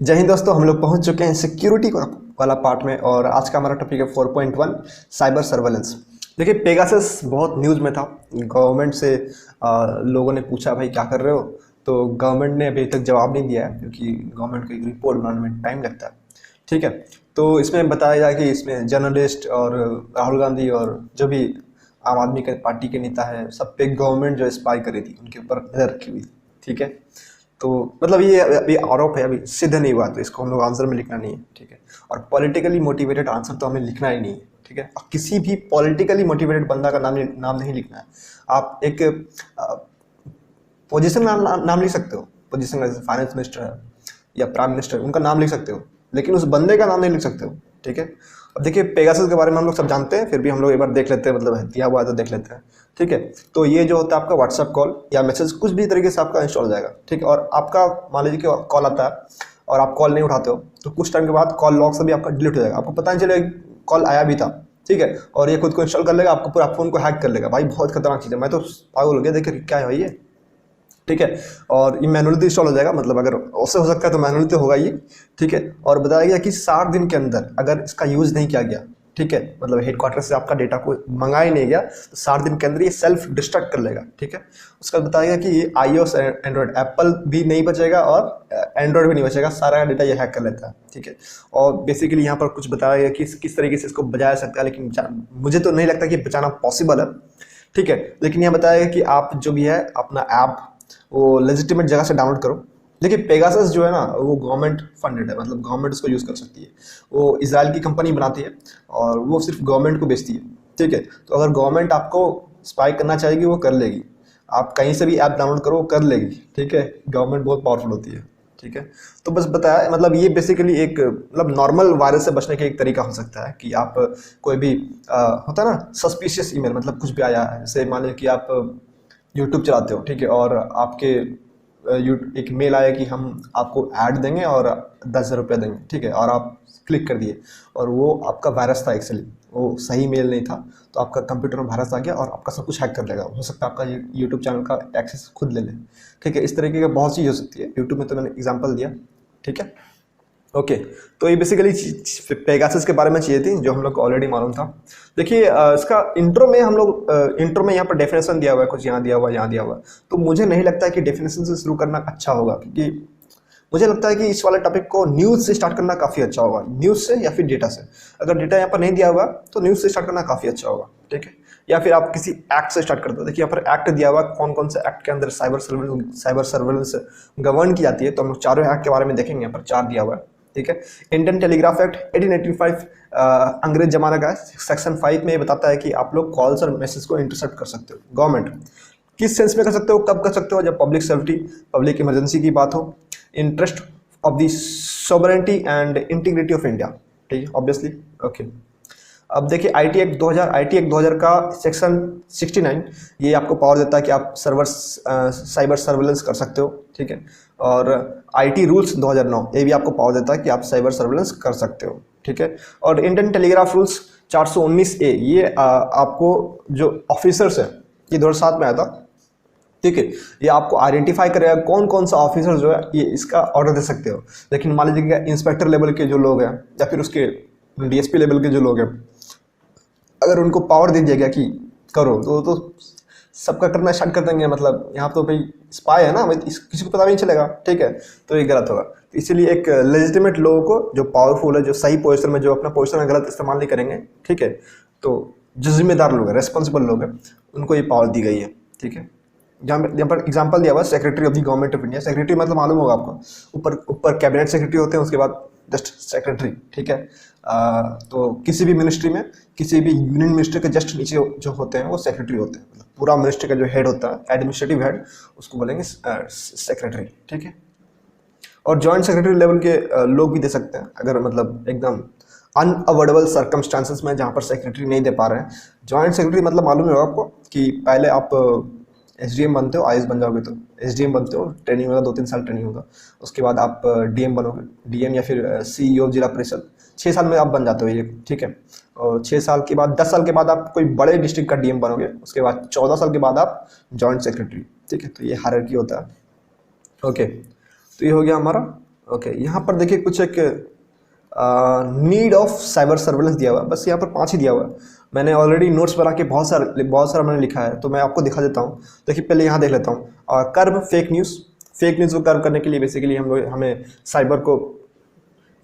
जय हिंद दोस्तों, हम लोग पहुंच चुके हैं सिक्योरिटी वाला पार्ट में और आज का हमारा टॉपिक है 4.1 साइबर सर्वेलेंस। देखिए, पेगासस बहुत न्यूज़ में था। गवर्नमेंट से लोगों ने पूछा भाई क्या कर रहे हो, तो गवर्नमेंट ने अभी तक जवाब नहीं दिया है क्योंकि गवर्नमेंट को एक रिपोर्ट बनाने में टाइम लगता है। ठीक है, तो इसमें बताया जाए कि इसमें जर्नलिस्ट और राहुल गांधी और जो भी आम आदमी के पार्टी के नेता है, सब पे गवर्नमेंट जो स्पाई करी थी उनके ऊपर नजर रखी हुई। ठीक है, तो मतलब ये अभी आरोप है, अभी सिद्ध नहीं हुआ, तो इसको हम लोग आंसर में लिखना नहीं है। ठीक है, और पॉलिटिकली मोटिवेटेड आंसर तो हमें लिखना ही नहीं है। ठीक है, और किसी भी पॉलिटिकली मोटिवेटेड बंदा का नाम नहीं लिखना है। आप एक पोजीशन में नाम लिख सकते हो, पोजीशन जैसे फाइनेंस मिनिस्टर है या प्राइम मिनिस्टर, उनका नाम लिख सकते हो, लेकिन उस बंदे का नाम नहीं लिख सकते हो। ठीक है, अब देखिए पेगासस के बारे में हम लोग सब जानते हैं, फिर भी हम लोग एक बार देख लेते हैं, मतलब दिया हुआ है तो देख लेते हैं। ठीक है, तो ये जो होता है आपका व्हाट्सएप कॉल या मैसेज कुछ भी तरीके से आपका इंस्टॉल हो जाएगा। ठीक है, और आपका मान लीजिए कि कॉल आता है और आप कॉल नहीं उठाते हो, तो कुछ टाइम के बाद कॉल लॉग से भी आपका डिलीट हो जाएगा, आपको पता नहीं चलेगा कॉल आया भी था। ठीक है, और ये खुद को इंस्टॉल कर लेगा, आपको पूरा फोन को हैक कर लेगा। भाई बहुत खतरनाक चीज़ है, मैं तो पागल हो गया देखिए क्या है भाई ये। ठीक है, और ये मैनुअली इंस्टॉल हो जाएगा, मतलब अगर उससे हो सकता है तो मैनुअली तो होगा ही। ठीक है, और बताया गया कि 60 दिन के अंदर अगर इसका यूज़ नहीं किया गया, ठीक है, मतलब हेडक्वार्टर से आपका डेटा को मंगाया ही नहीं गया, तो 60 दिन के अंदर ये सेल्फ डिस्ट्रक्ट कर लेगा। ठीक है, उसका बताया गया कि ये iOS एंड्रॉयड एप्पल भी नहीं बचेगा और एंड्रॉयड भी नहीं बचेगा, सारा डेटा ये हैक कर लेता है। ठीक है, और बेसिकली यहाँ पर कुछ बताया गया कि किस तरीके से इसको बचाया जा सकता है, लेकिन मुझे तो नहीं लगता कि बचाना पॉसिबल है। ठीक है, लेकिन यह बताया गया कि आप जो भी है अपना ऐप वो लेजिटिमेट जगह से डाउनलोड करो। देखिए पेगासस जो है ना, वो गवर्नमेंट फंडेड है, मतलब गवर्नमेंट इसको यूज़ कर सकती है। वो इजराइल की कंपनी बनाती है और वो सिर्फ गवर्नमेंट को बेचती है। ठीक है, तो अगर गवर्नमेंट आपको स्पाई करना चाहेगी वो कर लेगी, आप कहीं से भी ऐप डाउनलोड करो वो कर लेगी। ठीक है, गवर्नमेंट बहुत पावरफुल होती है। ठीक है, तो बस बताया, मतलब ये बेसिकली एक मतलब नॉर्मल वायरस से बचने का एक तरीका हो सकता है कि आप कोई भी होता है ना सस्पिशियस ईमेल, मतलब कुछ भी आया है, जैसे मान लीजिए कि आप यूट्यूब चलाते हो, ठीक है, और आपके एक मेल आया कि हम आपको ऐड देंगे और 10,000 रुपया देंगे। ठीक है, और आप क्लिक कर दिए और वो आपका वायरस था, एक्चुअली वो सही मेल नहीं था, तो आपका कंप्यूटर में वायरस आ गया और आपका सब कुछ हैक कर लेगा। हो सकता है आपका यूट्यूब चैनल का एक्सेस खुद ले ले। ठीक है, इस तरीके की बहुत चीज़ हो सकती है। यूट्यूब में तो मैंने एग्जाम्पल दिया। ठीक है, ओके, तो ये बेसिकली पेगासस के बारे में चाहिए थी जो हम लोग को ऑलरेडी मालूम था। देखिए इसका इंट्रो में हम लोग इंट्रो में यहाँ पर डेफिनेशन दिया हुआ है, कुछ यहाँ दिया हुआ है, यहाँ दिया हुआ है, तो मुझे नहीं लगता है कि डेफिनेशन से शुरू करना अच्छा होगा, क्योंकि मुझे लगता है कि इस वाले टॉपिक को न्यूज़ से स्टार्ट करना काफ़ी अच्छा होगा, न्यूज़ से या फिर डेटा से। अगर डेटा यहाँ पर नहीं दिया हुआ तो न्यूज़ से स्टार्ट करना काफ़ी अच्छा होगा। ठीक है, या फिर आप किसी एक्ट से स्टार्ट कर दो। देखिए यहाँ पर एक्ट दिया हुआ, कौन कौन से एक्ट के अंदर साइबर सर्वेलेंस गवर्न की जाती है, तो हम लोग चारों एक्ट के बारे में देखेंगे। यहाँ पर 4 दिया हुआ है। ठीक है, इंडियन टेलीग्राफ एक्ट 1885 अंग्रेज जमाना का है। सेक्शन 5 में ये बताता है कि आप लोग कॉल्स और मैसेज को इंटरसेप्ट कर सकते हो। गवर्नमेंट किस सेंस में कर सकते हो, कब कर सकते हो, जब पब्लिक सेफ्टी, पब्लिक इमरजेंसी की बात हो, interest of the sovereignty and integrity of India. ठीक है, ऑब्वियसली। ओके, अब देखिए आईटी एक्ट 2000 का सेक्शन 69 ये आपको पावर देता है कि आप साइबर सर्वेलेंस कर सकते हो। ठीक है, और आईटी रूल्स 2009 ये भी आपको पावर देता है कि आप साइबर सर्वेलेंस कर सकते हो। ठीक है, और इंडियन टेलीग्राफ रूल्स 419A ये आपको जो ऑफिसर्स है, ये 2007 में आया था। ठीक है, ये आपको आइडेंटिफाई करेगा कौन कौन सा ऑफिसर जो है ये इसका ऑर्डर दे सकते हो। लेकिन मान लीजिए इंस्पेक्टर लेवल के जो लोग हैं या फिर उसके डीएसपी लेवल के जो लोग हैं, अगर उनको पावर दे दिया गया कि करो, तो सबका करना स्टार्ट कर देंगे। मतलब यहाँ तो भाई स्पाई है ना, किसी को पता भी नहीं चलेगा। ठीक है, तो ये गलत होगा। तो इसीलिए एक लेजिटिमेट लोगों को, जो पावरफुल है, जो सही पोजीशन में, जो अपना पोजीशन गलत इस्तेमाल नहीं करेंगे, ठीक है, तो जो जिम्मेदार लोग हैं, रेस्पॉन्सिबल लोग हैं, उनको ये पावर दी गई है। ठीक है, यहाँ पर एग्जांपल दिया हुआ है secretary of the government of India. Secretary मतलब मालूम होगा आपको, ऊपर कैबिनेट सेक्रेटरी होते हैं, उसके बाद जस्ट सेक्रेटरी। ठीक है, तो किसी भी मिनिस्ट्री में, किसी भी यूनियन मिनिस्ट्री के जस्ट नीचे जो होते हैं वो सेक्रेटरी होते हैं। मतलब पूरा मिनिस्ट्री का जो हेड होता है, एडमिनिस्ट्रेटिव हेड, उसको बोलेंगे सेक्रेटरी। ठीक है, और जॉइंट सेक्रेटरी लेवल के लोग भी दे सकते हैं, अगर मतलब एकदम अनअवॉइडेबल सर्कमस्टांसेस में जहाँ पर सेक्रेटरी नहीं दे पा रहे हैं। जॉइंट सेक्रेटरी मतलब मालूम होगा आपको कि पहले आप एसडीएम बनते हो, आईएएस बन जाओगे तो एसडीएम बनते हो, ट्रेनिंग होगा, 2-3 साल ट्रेनिंग होगा, उसके बाद आप डीएम बनोगे, डीएम या फिर सीईओ जिला परिषद, 6 साल में आप बन जाते हो ये। ठीक है, और 6 साल के बाद 10 साल के बाद आप कोई बड़े डिस्ट्रिक्ट का डीएम बनोगे, उसके बाद 14 साल के बाद आप जॉइंट सेक्रेटरी। ठीक है, तो ये हायरार्की होता है। ओके, तो ये हो गया हमारा ओके, यहाँ पर देखिए कुछ एक नीड ऑफ साइबर सर्वेलेंस दिया हुआ है, बस यहाँ पर 5 ही दिया हुआ है। मैंने ऑलरेडी नोट्स बना के बहुत सारा मैंने लिखा है, तो मैं आपको दिखा देता हूँ। देखिए पहले यहाँ देख लेता हूँ, curve fake news. Fake news को कर्व करने के लिए बेसिकली हमें साइबर को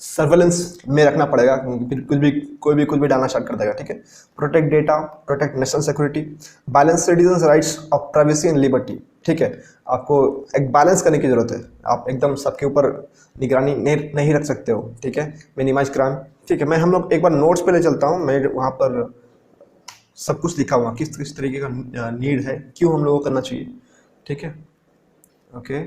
सर्वेलेंस में रखना पड़ेगा, क्योंकि कोई भी डालना स्टार्ट कर देगा, ठीक है। Protect data, protect national security, balance citizen rights of privacy and liberty, ठीक है। आपको एक बैलेंस करने की जरूरत है, आप एकदम सबके ऊपर निगरानी नहीं रख सकते हो, ठीक है। मिनिमाइज क्राइम, ठीक है। मैं हम लोग एक बार नोट्स पे ले चलता हूँ, मैं वहाँ पर सब कुछ लिखा हुआ किस किस तरीके का नीड है, क्यों हम लोगों को करना चाहिए, ठीक है। ओके,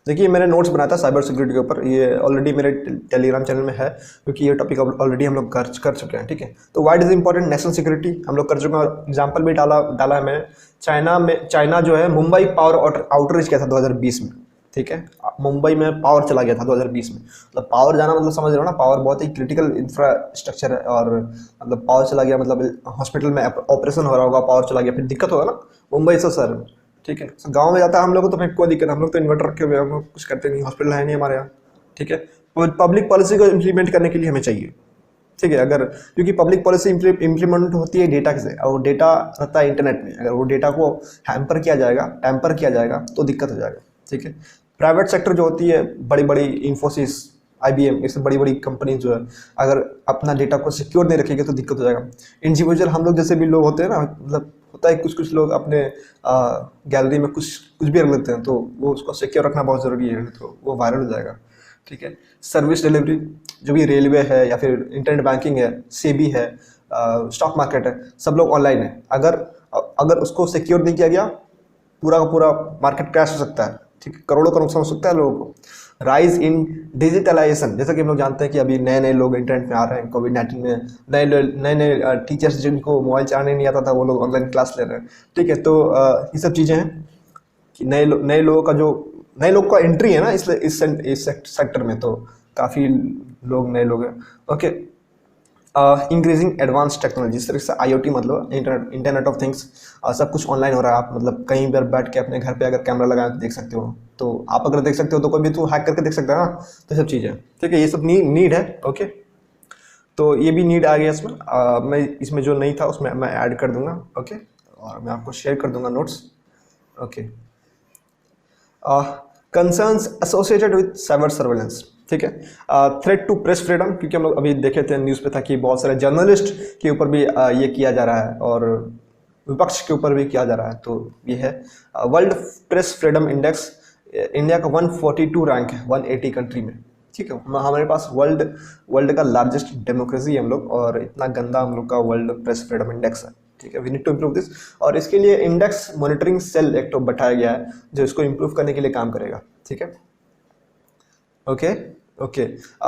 देखिए मैंने नोट्स बनाया था साइबर सिक्योरिटी के ऊपर, ये ऑलरेडी मेरे टेलीग्राम चैनल में है, क्योंकि ये टॉपिक ऑलरेडी हम लोग कर चुके हैं, ठीक है। तो what is important national security हम लोग कर चुके हैं, और एग्जाम्पल भी डाला है मैंने। चाइना जो है मुंबई पावर आउटरीच किया था 2020 में, ठीक है। मुंबई में पावर चला गया था 2020 में। मतलब पावर जाना मतलब समझ रहे हो ना, पावर बहुत ही क्रिटिकल इंफ्रास्ट्रक्चर है, और मतलब पावर चला गया मतलब हॉस्पिटल में ऑपरेशन हो रहा होगा, पावर चला गया, फिर दिक्कत होगा ना। मुंबई से शहर में, ठीक है। गांव में जाता है हम लोग को तो फिर कोई दिक्कत, हम लोग तो इन्वर्टर रखे हुए, हम लोग कुछ करते नहीं, हॉस्पिटल है नहीं हमारे यहाँ, ठीक है। पब्लिक पॉलिसी को इम्प्लीमेंट करने के लिए हमें चाहिए, ठीक है। अगर क्योंकि पब्लिक पॉलिसी इम्प्लीमेंट होती है डेटा से, और डेटा रहता है इंटरनेट में, अगर वो डेटा को टैम्पर किया जाएगा तो दिक्कत हो जाएगा, ठीक है। प्राइवेट सेक्टर जो होती है, बड़ी बड़ी इंफोसिस, IBM, इससे बड़ी बड़ी कंपनी जो है, अगर अपना डेटा को सिक्योर नहीं रखेगी तो दिक्कत हो जाएगा। इंडिविजुअल हम लोग जैसे भी लोग होते हैं ना, मतलब होता है कुछ लोग अपने गैलरी में कुछ भी रख लेते हैं, तो वो उसको सिक्योर रखना बहुत ज़रूरी है, तो वो वायरल हो जाएगा, ठीक है। सर्विस डिलीवरी, जो भी रेलवे है या फिर इंटरनेट बैंकिंग है, सेबी है, स्टॉक मार्केट है, सब लोग ऑनलाइन है। अगर उसको सिक्योर नहीं किया गया, पूरा का पूरा मार्केट क्रैश हो सकता है, ठीक है। करोड़ों का नुकसान हो सकता है लोगों को। राइज इन डिजिटलाइजेशन, जैसा कि हम लोग जानते हैं कि अभी नए नए लोग इंटरनेट में आ रहे हैं, कोविड-19 में नए नए टीचर्स जिनको मोबाइल चलाने नहीं आता था, वो लोग ऑनलाइन क्लास ले रहे हैं, ठीक है। तो ये सब चीज़ें हैं कि नए लोग का एंट्री है ना इस सेक्टर में, तो काफ़ी लोग नए लोग हैं, ओके। इंक्रीजिंग एडवांस टेक्नोलॉजी, जिस तरीके से IoT मतलब इंटरनेट ऑफ थिंग्स, सब कुछ ऑनलाइन हो रहा है। आप मतलब कहीं पर बैठ के अपने घर पे अगर कैमरा लगाए तो देख सकते हो, तो आप अगर देख सकते हो तो कोई भी तो हैक करके देख सकता है ना, तो सब चीज़ें, ठीक है। ये सब नीड है, ओके। तो ये भी नीड आ गया इसमें, मैं इसमें जो नहीं था उसमें मैं ऐड कर दूंगा, ओके, और मैं आपको शेयर कर दूंगा notes, okay. Concerns associated with cyber surveillance, ठीक है। थ्रेट टू प्रेस फ्रीडम, क्योंकि हम लोग अभी देखे थे न्यूज़ पे था कि बहुत सारे जर्नलिस्ट के ऊपर भी ये किया जा रहा है, और विपक्ष के ऊपर भी किया जा रहा है। तो ये है world press freedom index, India का 142 रैंक है 180 कंट्री में, ठीक है। हमारे पास वर्ल्ड का लार्जेस्ट डेमोक्रेसी है हम लोग, और इतना गंदा हम लोग का वर्ल्ड प्रेस फ्रीडम इंडेक्स है, ठीक है। We need to improve this, और इसके लिए इंडेक्स मॉनिटरिंग सेल एक तो बैठाया गया है जो इसको इम्प्रूव करने के लिए काम करेगा, ठीक है। Okay, okay.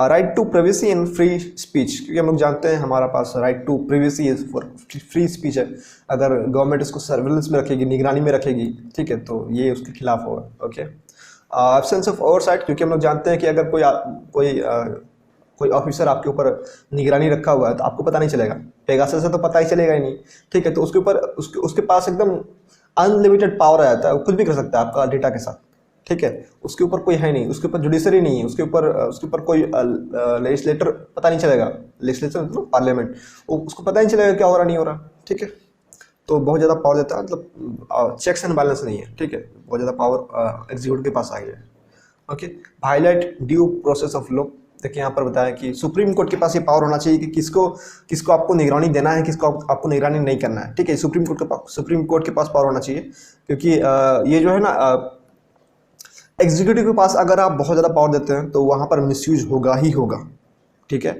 Right to privacy and free speech, क्योंकि हम लोग जानते हैं हमारा पास right to privacy is for free speech है। अगर गवर्नमेंट इसको सर्विलेंस में रखेगी, निगरानी में रखेगी, ठीक है, तो ये उसके खिलाफ होगा, ओके। एब्सेंस ऑफ ओवरसाइट, क्योंकि हम लोग जानते हैं कि अगर कोई ऑफिसर आपके ऊपर निगरानी रखा हुआ है तो आपको पता नहीं चलेगा, पेगासस से तो पता ही चलेगा ही नहीं, ठीक है। तो उसके ऊपर उसके पास एकदम अनलिमिटेड पावर आ जाता है, वो कुछ भी कर सकता है आपका डेटा के साथ, ठीक है। उसके ऊपर कोई है नहीं, उसके ऊपर जुडिशरी नहीं है, उसके ऊपर कोई लेजिस्लेटर पता नहीं चलेगा, लेजिस्लेचर मतलब पार्लियामेंट, उसको पता नहीं चलेगा क्या हो रहा नहीं हो रहा, ठीक है। तो बहुत ज़्यादा पावर देता है, मतलब चेक्स एंड बैलेंस नहीं है, ठीक है। बहुत ज़्यादा पावर एग्जीक्यूटिव के पास आ गया है, okay. Violate due process of law, देखिए यहाँ पर बताया कि सुप्रीम कोर्ट के पास ये पावर होना चाहिए कि किसको आपको निगरानी देना है, किसको आपको निगरानी नहीं करना है, ठीक है। सुप्रीम कोर्ट के पास पावर होना चाहिए, क्योंकि ये जो है ना, एग्जीक्यूटिव के पास अगर आप बहुत ज़्यादा पावर देते हैं तो वहाँ पर मिसयूज होगा ही होगा, ठीक है।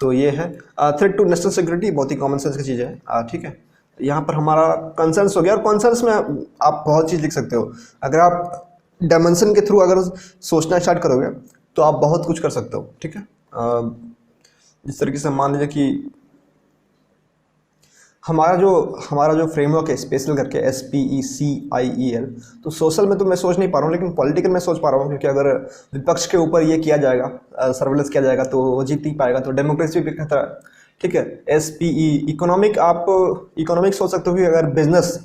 तो ये है थ्रेट टू नेशनल सिक्योरिटी, बहुत ही कॉमन सेंस की चीज़ है, ठीक है। यहाँ पर हमारा कंसर्न्स हो गया, और कंसर्न्स में आप बहुत चीज़ लिख सकते हो। अगर आप डायमेंशन के थ्रू अगर सोचना स्टार्ट करोगे तो आप बहुत कुछ कर सकते हो, ठीक है। जिस तरीके से मान लीजिए कि हमारा जो फ्रेमवर्क है स्पेशल करके SPECIEL, तो सोशल में तो मैं सोच नहीं पा रहा हूँ, लेकिन पॉलिटिकल में सोच पा रहा हूँ, क्योंकि अगर विपक्ष के ऊपर ये किया जाएगा, सर्वेलेंस किया जाएगा, तो वो जीत नहीं पाएगा, तो डेमोक्रेसी भी खतरा, ठीक है। SPE इकोनॉमिक, आप इकोनॉमिक सोच सकते हो कि अगर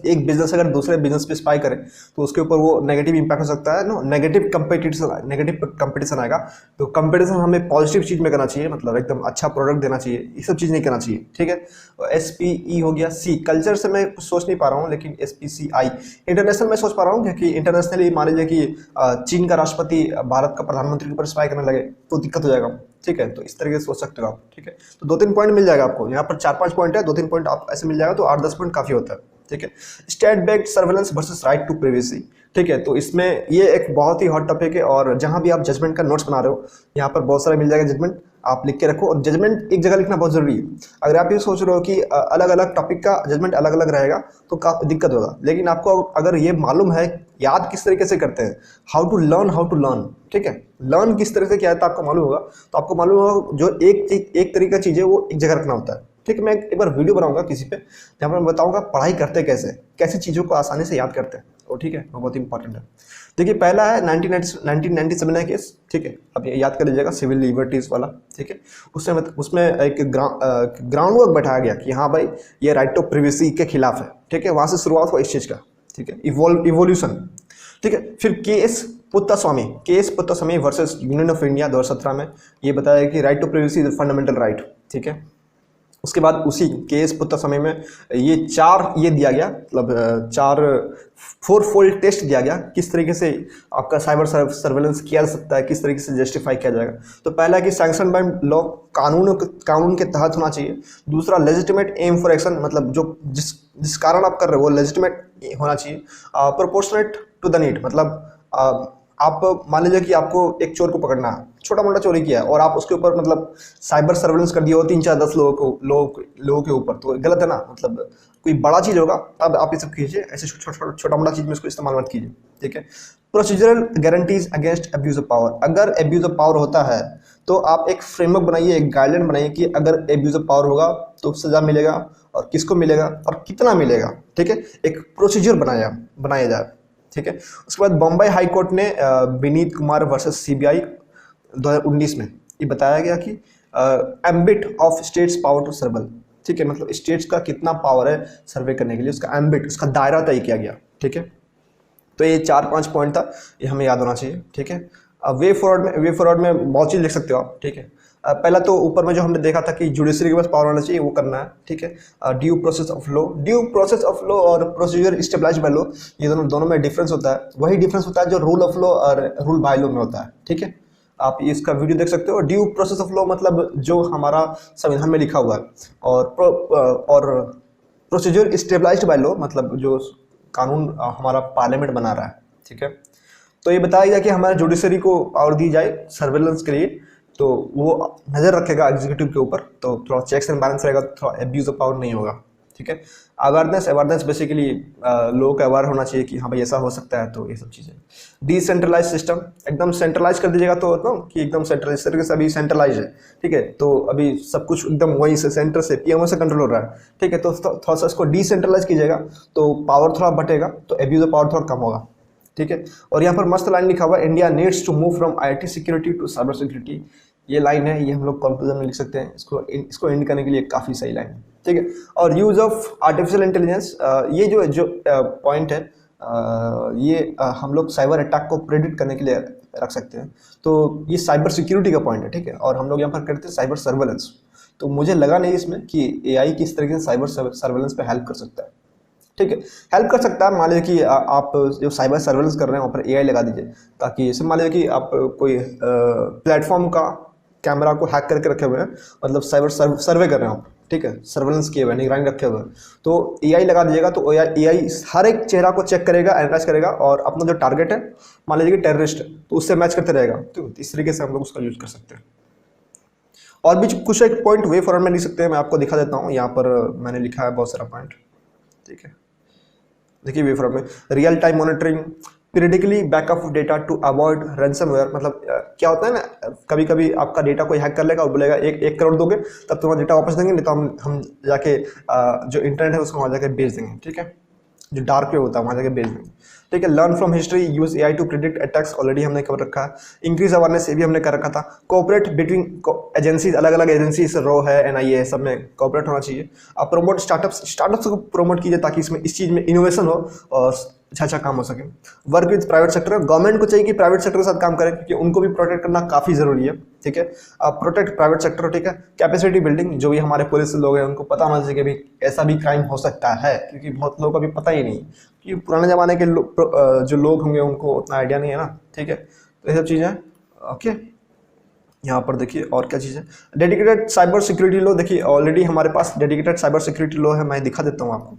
एक बिजनेस अगर दूसरे बिजनेस पे स्पाई करे तो उसके ऊपर वो नेगेटिव इंपैक्ट हो सकता है, नो नेगेटिव कंपटीशन आएगा। तो कंपटीशन हमें पॉजिटिव चीज में करना चाहिए, मतलब एकदम अच्छा प्रोडक्ट देना चाहिए, ये सब चीज नहीं करना चाहिए, ठीक है। SPE हो गया। C कल्चर से मैं कुछ सोच नहीं पा रहा हूँ, लेकिन SPCI इंटरनेशनल में सोच पा रहा हूँ, क्योंकि इंटरनेशनली मान लीजिए कि चीन का राष्ट्रपति भारत का प्रधानमंत्री के ऊपर स्पाई करने लगे तो दिक्कत हो जाएगा, ठीक है। तो इस तरीके से सोच सकते हो आप, ठीक है। तो 2-3 पॉइंट मिल जाएगा आपको, यहाँ पर 4-5 पॉइंट है, 2-3 पॉइंट आप ऐसे मिल जाएगा तो 8-10 पॉइंट काफी होता है, ठीक है। State backed surveillance versus right to privacy, ठीक है। तो इसमें ये एक बहुत ही हॉट टॉपिक है, और जहां भी आप जजमेंट का नोट्स बना रहे हो यहाँ पर बहुत सारा मिल जाएगा जजमेंट, आप लिख के रखो। और जजमेंट एक जगह लिखना बहुत जरूरी है। अगर आप ये सोच रहे हो कि अलग अलग टॉपिक का जजमेंट अलग अलग रहेगा तो काफी दिक्कत होगा, लेकिन आपको अगर ये मालूम है याद किस तरीके से करते हैं, हाउ टू लर्न, ठीक है, लर्न किस तरह से किया जाता है आपको मालूम होगा, तो आपको मालूम होगा जो एक तरीका चीज है वो एक जगह रखना होता है, ठीक है। मैं एक बार वीडियो बनाऊंगा किसी पे जहाँ पर मैं बताऊंगा पढ़ाई करते कैसे चीज़ों को आसानी से याद करते हैं, वो ठीक है, वो बहुत इंपॉर्टेंट है। देखिए पहला है 1997 है केस, ठीक है। अब ये याद कर लीजिएगा, सिविल लिबर्टीज वाला, ठीक है। उसमें एक ग्राउंड वर्क बैठाया गया कि हाँ भाई ये राइट ऑफ प्रिवेसी के खिलाफ है, ठीक है। वहां से शुरुआत हुआ इस चीज का, ठीक है, इवोल्यूशन, ठीक है। फिर KS Puttaswamy versus Union of India 2017 में ये बताया कि right to privacy is fundamental right, ठीक है। उसके बाद उसी केएस पुत्तस्वामी में ये दिया गया, मतलब 4-फोल्ड टेस्ट दिया गया किस तरीके से आपका साइबर सर्वेलेंस किया जा सकता है, किस तरीके से जस्टिफाई किया जाएगा। तो पहला कि सैंक्शन बाय लॉ, कानून के तहत होना चाहिए। दूसरा लेजिटिमेट एम फॉर एक्शन, मतलब जो जिस कारण आप कर रहे हो वो लेजिटिमेट होना चाहिए। प्रोपोर्शनेट टू द नीड, मतलब आप मान लीजिए कि आपको एक चोर को पकड़ना है, छोटा मोटा चोरी किया है और आप उसके ऊपर मतलब साइबर सर्वेलेंस कर दिया हो 3-4-10 लोगों के ऊपर, तो गलत है ना। मतलब कोई बड़ा चीज होगा तब आप ये सब कीजिए, ऐसे छोटा मोटा चीज में इसको इस्तेमाल मत कीजिए, ठीक है। Procedural guarantees against abuse of power, अगर अब्यूज ऑफ पावर होता है तो आप एक फ्रेमवर्क बनाइए, एक गाइडलाइन बनाइए कि अगर अब्यूज ऑफ पावर होगा तो सजा मिलेगा और किसको मिलेगा और कितना मिलेगा, ठीक है। एक प्रोसीजर बनाया जाए, ठीक है। उसके बाद बॉम्बे हाई कोर्ट ने विनीत कुमार वर्सेस सीबीआई 2019 में ये बताया गया कि ambit of state's power to surveil, ठीक है, मतलब स्टेट्स का कितना पावर है सर्वे करने के लिए, उसका एम्बिट, उसका दायरा तय किया गया, ठीक है। तो ये 4-5 पॉइंट था, ये हमें याद होना चाहिए, ठीक है। वे फॉरवर्ड में बहुत चीज़ लिख सकते हो आप, ठीक है। पहला तो ऊपर में जो हमने देखा था कि जुडिशरी के पास पावर होना चाहिए, वो करना है, ठीक है। ड्यू प्रोसेस ऑफ लॉ और प्रोसीजर स्टेबलाइज्ड बाय लॉ, ये दोनों में डिफरेंस होता है। वही डिफरेंस होता है जो रूल ऑफ लॉ और रूल बाय लॉ में होता है, ठीक है। आप इसका वीडियो देख सकते हो। ड्यू प्रोसेस ऑफ लॉ मतलब जो हमारा संविधान में लिखा हुआ है, और प्रोसीजर स्टेबलाइज्ड बाय लॉ मतलब जो कानून हमारा पार्लियामेंट बना रहा है, ठीक है। तो ये बताया गया कि हमारे जुडिशरी को पावर दी जाए सर्वेलेंस के लिए, तो वो नज़र रखेगा एग्जीक्यूटिव के ऊपर, तो थोड़ा चेक्स एंड बैलेंस रहेगा, तो थोड़ा एब्यूज ऑफ पावर नहीं होगा, ठीक है। अवेयरनेस बेसिकली लोगों को अवेयर होना चाहिए कि हाँ भाई ऐसा हो सकता है, तो ये सब चीज़ें। डिसेंट्रलाइज सिस्टम, एकदम सेंट्रलाइज कर दीजिएगा तो कि एकदम सेंट्रलाइज तरीके से अभी सेंट्रलाइज है, ठीक है। तो अभी सब कुछ एकदम वहीं से सेंटर से पीएमओ से कंट्रोल हो रहा है, ठीक है। तो थोड़ा सा इसको डिसेंट्रलाइज कीजिएगा तो पावर थोड़ा बटेगा, तो एब्यूज ऑफ पावर थोड़ा कम होगा, ठीक है। और यहाँ पर मस्त लाइन लिखा हुआ है, India needs to move from IT security to cyber security. ये लाइन है, ये हम लोग कंक्लूजन में लिख सकते हैं, इसको एंड करने के लिए काफ़ी सही लाइन है, ठीक है। और यूज ऑफ आर्टिफिशियल इंटेलिजेंस, ये जो पॉइंट है, ये हम लोग साइबर अटैक को प्रेडिक्ट करने के लिए रख सकते हैं। तो ये साइबर सिक्योरिटी का पॉइंट है, ठीक है। और हम लोग यहाँ पर करते हैं साइबर सर्वेलेंस, तो मुझे लगा नहीं इसमें कि एआई किस तरीके से साइबर सर्वेलेंस पे हेल्प कर सकता है, ठीक है। हेल्प कर सकता है, मान लीजिए कि आप जो साइबर सर्वेलेंस कर रहे हैं वहाँ पर एआई लगा दीजिए, ताकि जैसे मान लीजिए कि आप कोई प्लेटफॉर्म का कैमरा को हैक करके रखे हुए हैं, मतलब साइबर सर्वे कर रहे हैं आप, ठीक है, सर्वेलेंस किए हुए, निगरानी रखे हुए, तो एआई लगा दीजिएगा, तो एआई हर एक चेहरा को चेक करेगा, एनालाइज करेगा, और अपना जो टारगेट है मान लीजिए कि टेररिस्ट है तो उससे मैच करते रहेगा, तो इस तरीके से हम लोग उसका यूज कर सकते हैं। और भी कुछ एक पॉइंट वे फॉरवर्ड में लिख सकते हैं, मैं आपको दिखा देता हूँ, यहाँ पर मैंने लिखा है बहुत सारा पॉइंट, ठीक है। देखिए वे फॉरवर्ड में real time monitoring, periodically backup of data to avoid ransomware, मतलब क्या होता है ना, कभी कभी आपका डेटा कोई हैक कर लेगा और बोलेगा 1 करोड़ दोगे तब तुम्हारा डेटा वापस देंगे, नहीं तो हम जाके जो इंटरनेट है उसको वहाँ जाके बेच देंगे, ठीक है। जो डार्क वेब होता है वहाँ जाके भेज दें, ठीक है। Learn from history, use AI to predict attacks, already हमने कर रखा है। इंक्रीज अवेयरनेस, ये भी हमने कर रखा था। कोऑपरेट बिटवीन एजेंसीज, अलग अलग एजेंसीज, रो है, NIA, सब में कोऑपरेट होना चाहिए। आप प्रमोट स्टार्टअप्स को प्रमोट कीजिए ताकि इसमें इस चीज़ में इनोवेशन हो और अच्छा काम हो सके। Work with private sector, government को चाहिए कि प्राइवेट सेक्टर के साथ काम करें क्योंकि उनको भी प्रोटेक्ट करना काफ़ी ज़रूरी है, ठीक है। प्रोटेक्ट प्राइवेट सेक्टर, ठीक है। कैपेसिटी बिल्डिंग, जो भी हमारे पुलिस लोग हैं उनको पता होना चाहिए कि भाई ऐसा भी क्राइम हो सकता है, क्योंकि बहुत लोगों को अभी पता ही नहीं, कि पुराने ज़माने के जो लोग होंगे उनको उतना आइडिया नहीं है ना, ठीक है। तो ये सब चीज़ें, ओके। यहाँ पर देखिए और क्या चीज़ है, डेडिकेटेड साइबर सिक्योरिटी लॉ, देखिए ऑलरेडी हमारे पास डेडिकेटेड साइबर सिक्योरिटी लॉ है, मैं दिखा देता हूँ आपको,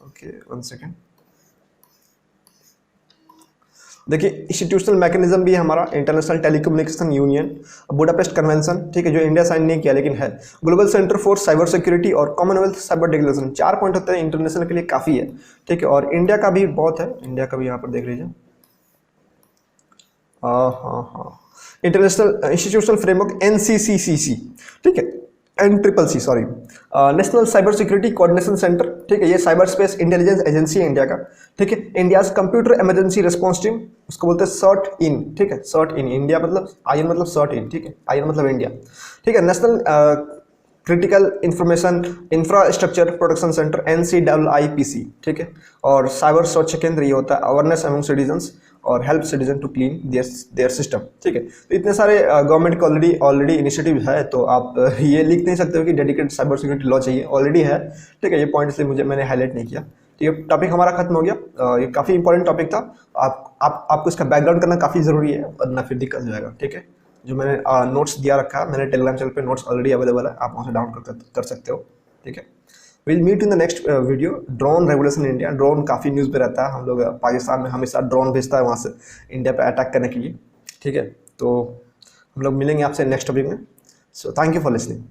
ओके 1 सेकेंड। देखिए इंस्टीट्यूशनल मैकेनिज्म भी है हमारा, international telecommunication union, Budapest convention, ठीक है, जो इंडिया साइन नहीं किया लेकिन है। Global centre for cyber security और कॉमनवेल्थ साइबर रेगुलेशन, 4 पॉइंट होते हैं, इंटरनेशनल के लिए काफ़ी है, ठीक है। और इंडिया का भी बहुत है, इंडिया का भी यहाँ पर देख लीजिए, हाँ, इंटरनेशनल इंस्टीट्यूशनल फ्रेमवर्क NCCCC, ठीक है, NCCC sorry, national cyber security coordination centre, ठीक है, ये साइबर स्पेस इंटेलिजेंस एजेंसी है इंडिया का, ठीक है। India's computer emergency response team, उसको बोलते हैं CERT-IN, ठीक है, CERT-IN, इंडिया मतलब IN मतलब CERT-IN, ठीक है, IN मतलब इंडिया, ठीक है। National critical information infrastructure protection centre NCIIPC, ठीक है। और साइबर सुरक्षा केंद्र, ये होता है अवेयरनेस अमंग सिटीजन्स और help citizen to clean their system, ठीक है। तो इतने सारे गवर्नमेंट का ऑलरेडी इनिशिएटिव है, तो आप ये लिख नहीं सकते हो कि डेडिकेटेड साइबर सिक्योरिटी लॉ चाहिए, ऑलरेडी है, ठीक है। ये पॉइंट इसलिए मैंने हाईलाइट नहीं किया, ठीक है। टॉपिक हमारा खत्म हो गया, ये काफ़ी इंपॉर्टेंट टॉपिक था, आपको इसका बैकग्राउंड करना काफ़ी ज़रूरी है, वरना फिर दिक्कत हो जाएगा, ठीक है। जो मैंने नोट्स दिया रखा है, मेरे टेलीग्राम चैनल पे नोट्स ऑलरेडी अवेलेबल है, आप वहाँ से डाउनलोड कर सकते हो, ठीक है। Will meet in the next video. Drone regulation India, drone काफ़ी न्यूज़ पे रहता है, हम लोग पाकिस्तान में हमेशा ड्रोन भेजता है वहाँ से इंडिया पे अटैक करने के लिए, ठीक है। तो हम लोग मिलेंगे आपसे नेक्स्ट टॉपिक में। So thank you for listening.